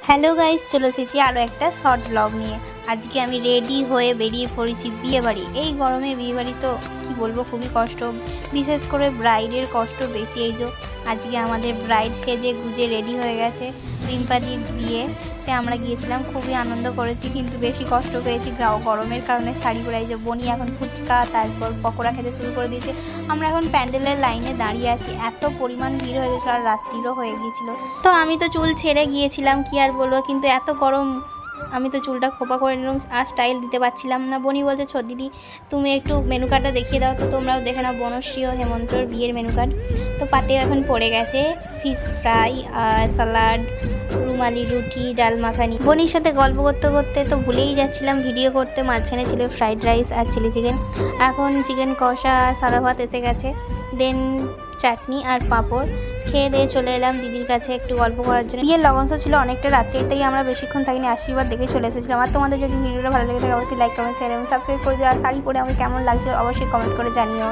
Hello guys, চলে এসেছি আরও একটা শর্ট ব্লগ নিয়ে। আজকে আমি রেডি হয়ে বেরিয়ে পড়েছি বিয়েবাড়ি। এই গরমে বিয়েবাড়ি তো কি বলবো, খুবই কষ্ট, বিশেষ করে ব্রাইডের কষ্ট বেশি। এই যে আজকে আমাদের ব্রাইড সেজে গুজে রেডি হয়ে গেছে রিম্পাদির বিয়েতে আমরা গিয়েছিলাম, খুবই আনন্দ করেছি, কিন্তু বেশি কষ্ট পেয়েছি গরমের কারণে। শাড়ি পরে এই যে বনি এখন ফুচকা তারপর পকোড়া খেতে শুরু করে দিয়েছে। আমরা এখন প্যান্ডেলের লাইনে দাঁড়িয়ে আছি, এত পরিমাণ ভিড় হয়ে গেছিলো আর রাত্রিরও হয়ে গিয়েছিলো। তো আমি তো চুল ছেড়ে গিয়েছিলাম, কি আর বলবো, কিন্তু এত গরম আমি তো চুলটা খোপা করে নিলাম আর স্টাইল দিতে পারছিলাম না। বনি বলছে ছোট দিদি তুমি একটু মেনু কার্ডটা দেখিয়ে দাও, তো তোমরাও দেখে নাও বনশ্রী ও হেমন্তর বিয়ের মেনু কার্ড। তো পাতে এখন পড়ে গেছে ফিশ ফ্রাই আর স্যালাড, রুমালি রুটি, ডাল মাখানি। বনির সাথে গল্প করতে করতে তো ভুলেই যাচ্ছিলাম ভিডিও করতে। মাঝখানে ছিল ফ্রাইড রাইস আর চিলি চিকেন, এখন চিকেন কষা আর সাদা ভাত এসে গেছে, দেন চাটনি আর পাঁপড়। খেয়ে দিয়ে চলে এলাম দিদির কাছে একটু গল্প করার জন্য। বিয়ের লগনস ছিল অনেকটা রাত্রে, তাই আমরা বেশিক্ষণ থাকিনি, আশীর্বাদ দেখে চলে এসেছিলাম। আর তোমাদের যদি ভিডিওটা ভালো লেগে থাকে অবশ্যই লাইক কমেন্ট শেয়ার এবং সাবস্ক্রাইব করে দিও। আর শাড়ি পরে আমাকে কেমন লাগছে অবশ্যই কমেন্ট করে জানিও।